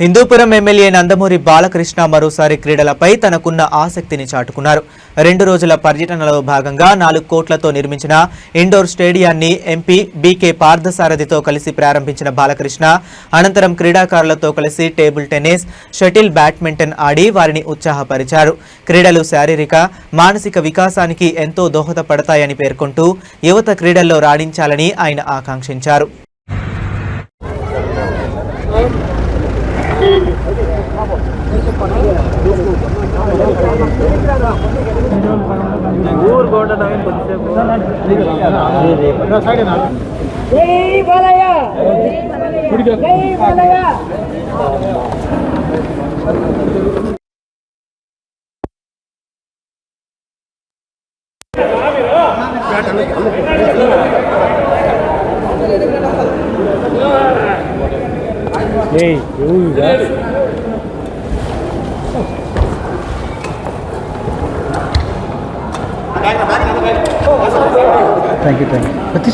Hindupuram MLA Nandamuri Balakrishna మరోసారి క్రీడలపై తనకున్న ఆసక్తిని చాటుకున్నారు. 2 రోజుల పర్యటనలో భాగంగా 4 కోట్లతో నిర్మించిన ఇండోర్ స్టేడియాన్ని ఎంపీ బీకే పార్థసారథితో కలిసి ప్రారంభించిన బాలకృష్ణ అనంతరం క్రీడాకారులతో కలిసి టేబుల్ టెన్నిస్, షటిల్, బ్యాడ్మింటన్ ఆడి వారిని ఉత్సాహపరిచారు. క్రీడలు శారీరక, మానసిక వికాసానికి ఎంతో దోహదపడతాయని పేర్కొంటూ యువత క్రీడల్లో రాణించాలని ఆయన ఆకాంక్షించారు. Thank you.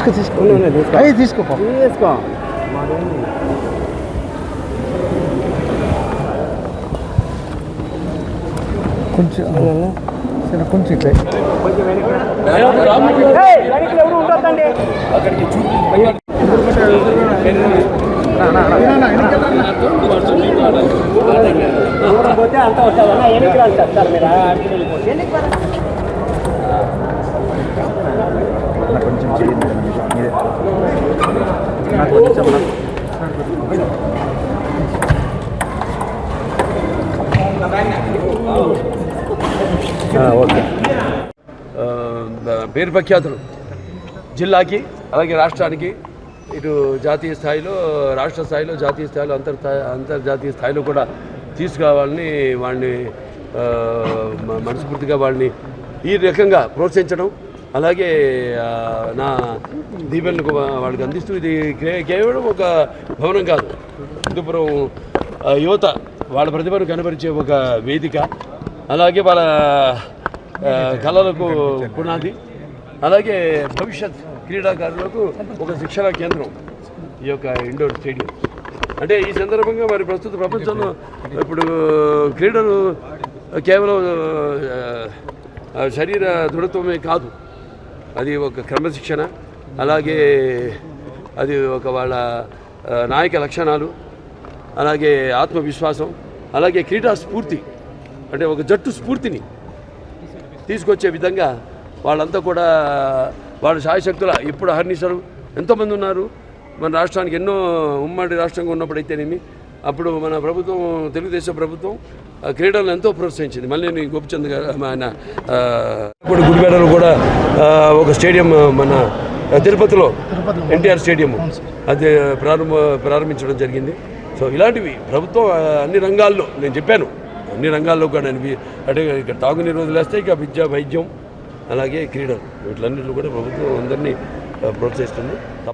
తీసుకో కొంచెం ఇట్లా పేరు ప్రఖ్యాతులు జిల్లాకి అలాగే రాష్ట్రానికి ఇటు జాతీయ స్థాయిలో, రాష్ట్ర స్థాయిలో, జాతీయ స్థాయిలో, అంతర్జాతీయ స్థాయిలో కూడా తీసుకురావాలని వాడిని మనస్ఫూర్తిగా వాళ్ళని ఈ రకంగా ప్రోత్సహించడం, అలాగే నా దీవెనలకు వాళ్ళకి అందిస్తూ ఇది కేవలం ఒక భవనం కాదు, హిందూపురం యువత వాళ్ళ ప్రతిభను కనబరిచే ఒక వేదిక, అలాగే వాళ్ళ కళలకు పునాది, అలాగే భవిష్యత్ క్రీడాకారులకు ఒక శిక్షణా కేంద్రం ఈ యొక్క ఇండోర్ స్టేడియం. అంటే ఈ సందర్భంగా మరి ప్రస్తుత ప్రపంచంలో ఇప్పుడు క్రీడలు కేవలం శరీర దృఢత్వమే కాదు, అది ఒక క్రమశిక్షణ, అలాగే అది ఒక వాళ్ళ నాయక లక్షణాలు, అలాగే ఆత్మవిశ్వాసం, అలాగే క్రీడా స్ఫూర్తి, అంటే ఒక జట్టు స్ఫూర్తిని తీసుకొచ్చే విధంగా వాళ్ళంతా కూడా వాళ్ళ శాయశక్తుల ఇప్పుడు అహర్నిశలు ఎంతోమంది ఉన్నారు. మన రాష్ట్రానికి ఎన్నో ఉమ్మడి రాష్ట్రంగా ఉన్నప్పుడైతేనేమి అప్పుడు మన ప్రభుత్వం, తెలుగుదేశం ప్రభుత్వం క్రీడలను ఎంతో ప్రోత్సహించింది. మళ్ళీ గోపిచంద్ గారు ఆయన గుడివాడలో కూడా ఒక స్టేడియం మన తిరుపతిలో ఎన్టీఆర్ స్టేడియం అది ప్రారంభించడం జరిగింది. సో ఇలాంటివి ప్రభుత్వం అన్ని రంగాల్లో, నేను చెప్పాను అన్ని రంగాల్లో కూడా అంటే ఇక్కడ తాగునీరు వదిలేస్తే ఇక విద్య, వైద్యం, అలాగే క్రీడలు, వీటిలన్నింటిలో కూడా ప్రభుత్వం అందరినీ ప్రోత్సహిస్తుంది.